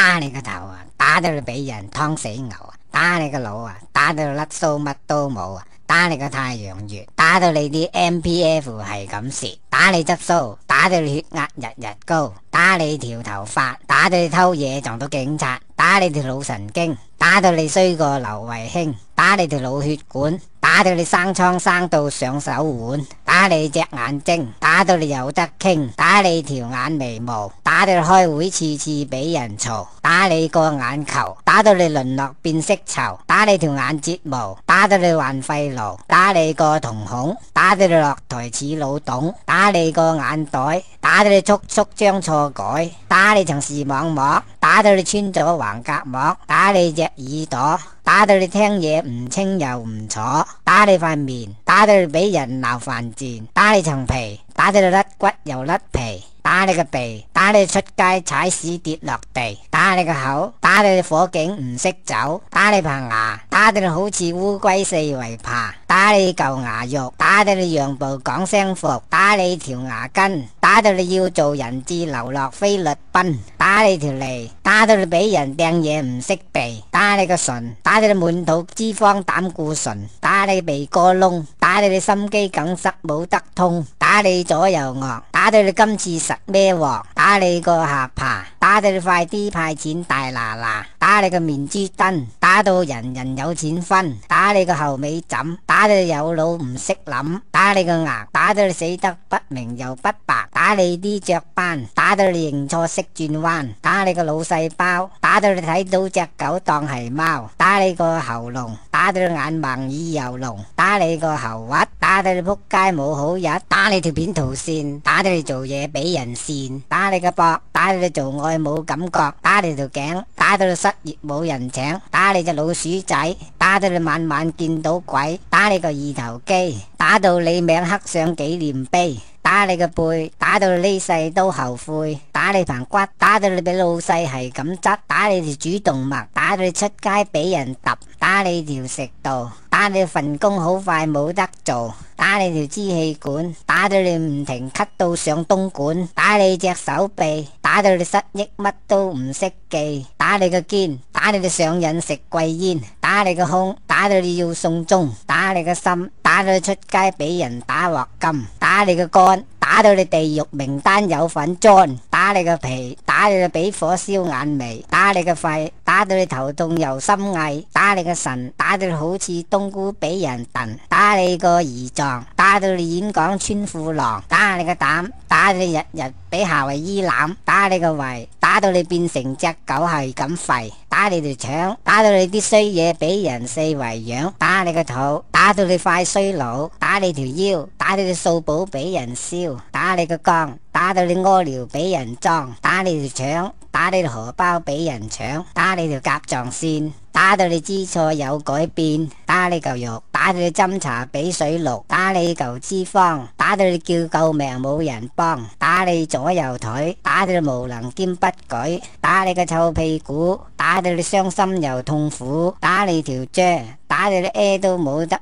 打你個頭啊，打到你俾人劏死牛啊，打你個腦啊，打到你甩鬚乜都冇啊，打你個太陽穴，打到你啲 MPF 係咁蝕，打你執鬚，打到你血壓日日高，打你條頭髮，打到你偷嘢撞到警察，打你條腦神經，打到你衰過劉慧卿，打你條腦血管，打到你生瘡生到上手腕，打你隻眼睛，打到你有得傾，打你條眼眉毛，打到你開會次次俾人嘈，打你個眼球，打到你淪落變色囚，打你條眼睫毛，打到你患肺癆，打你個瞳孔，打到你落台似老董，打你個眼袋，打到你速速將錯改，打你層視網膜，打到你穿咗橫膈膜，打你隻耳朵，打到你聽嘢唔清又唔楚，打你塊面，打到你俾人鬧犯賤，打你層皮，打到你甩骨又甩皮，打你個鼻，打你出街踩屎跌落地，打你個口，打到你火警唔識走，打你棚牙，打到你好似烏龜四圍爬，打你舊牙肉，打到你讓步講聲服，打你條牙根，打到你要做人質流落菲律賓，打你條脷，打到你俾人掟嘢唔識避，打你個唇，打到你滿肚脂肪膽固醇，打你鼻哥窿，打到你心肌梗塞冇得通，打你左右顎，打到你今次實孭鑊，打你個下巴，打到你快啲派錢大嗱嗱，打你個面珠燈，打到人人有錢分，打你個後尾枕，打到你有腦唔識諗，打你個額，打到你死得不明又不白，打你啲雀斑，打到你認錯識轉彎，打你個腦細胞，打到你睇到隻狗當係貓，打你個喉嚨，打到你眼盲耳又聾，打你個喉核，打到你仆街冇好日，打你條片圖線，打到你做嘢俾人跣，打你個膊，打到你做愛冇感覺，打你條頸，打到你失業冇人請，打你隻老鼠仔，打到你晚晚見到鬼，打你個二頭肌，打到你名刻上紀念碑，打你個背，打到你呢世都後悔，打你棚骨，打到你俾老細係咁執，打你條主動脈，打到你出街俾人揼，打你條食道，打你份工好快冇得做，打你條支氣管，打到你唔停咳到上東莞，打你隻手臂，打到你失憶乜都唔識記，打你個肩，打你上癮食貴煙，打你個胸，打到你要送終，打你個心，打到你出街俾人打鑊金，打你個肝，打到你地獄名單有份 join， 打你個脾，打你個俾火燒眼眉，打你個肺，打到你頭痛又心翳，打你個腎，打到你好似冬菇俾人燉，打你個胰臟，打到你演講穿褲浪，打你個膽，打到你日日俾夏威夷攬，打你個胃，打到你變成隻狗係咁吠，打你條腸，打到你啲衰嘢俾人四圍養，打你個肚，打到你快衰老，打你條腰，打到你掃把俾人燒，打你個缸，打到你屙尿俾人裝，打你條腸，打你條荷包俾人搶，打你條甲狀腺，打到你知錯有改變，打你嚿肉，打到你斟茶俾水淥，打你嚿脂肪，打到你叫救命冇人幫，打你左右腿，打到你無能兼不舉，打你個臭屁股，打到你傷心又痛苦，打你條啫，打到你都冇得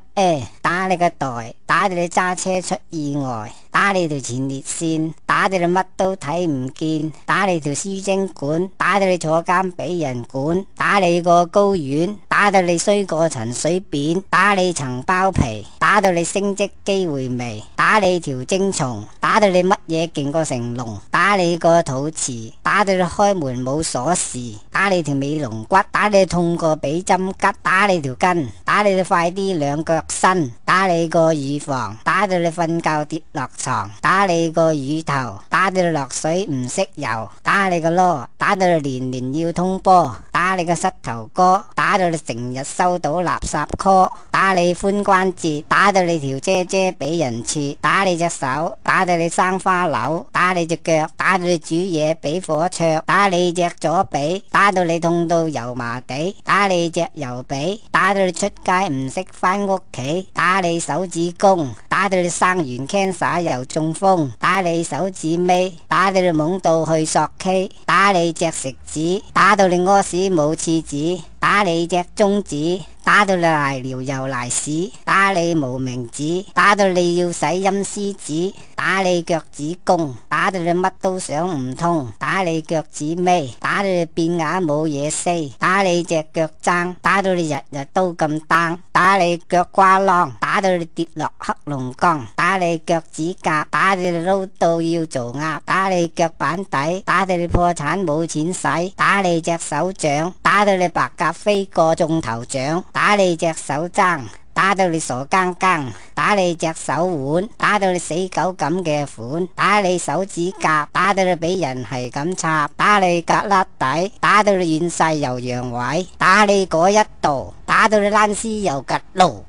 打你個袋，打到你揸車出意外，打你條前列腺，打到你乜都睇唔見，打你條輸精管，打到你坐監俾人管，打你個睾丸，打到你衰過陳水扁，打你層包皮，打到你升職機會微，打你條精蟲，打到你乜嘢勁過成龍，打你個肚臍，打到你開門冇鎖匙，打你條尾龍骨，打你痛過俾針吉，打你條筋，打你快啲兩腳伸，打你個乳房，打到你瞓覺跌落床，打你個乳頭，打到你落水唔識游，打你個囉，打到你年年要通波，打你個膝頭哥，打到你成日收到垃圾 call， 打你髖關節，打到你條啫俾人切，打你隻手，打到你生花柳，打你隻腳，打到你煮嘢俾火灼，打你隻左髀，打到你痛到油麻地，打你隻右髀，打到你出街唔識返屋企，打你手指公，打到你生完 cancer 又中風，打你手指尾，打到你懵到去索 K， 打你隻食指，打到你屙屎冇廁紙，打你隻中指，打到你瀨尿又瀨屎，打你無名指，打到你要洗陰司紙，打你腳趾公，打到你乜都想唔通，打你腳趾尾，打到你變啞冇嘢 say，打你隻腳踭，打到你日日都咁 down，打你腳瓜啷，打到你跌落黑龍江，打你腳趾甲，打到你撈到要做鴨，打你腳板底，打到你破產冇錢使，打你隻手掌，打到你白鴿飛過中頭獎，打你隻手踭，打到你傻更更，打你隻手腕，打到你死狗咁嘅款，打你手指甲，打到你俾人係咁插，打你胳肋底，打到你遠勢又陽痿，打你嗰一度，打到你躝屍又趷路。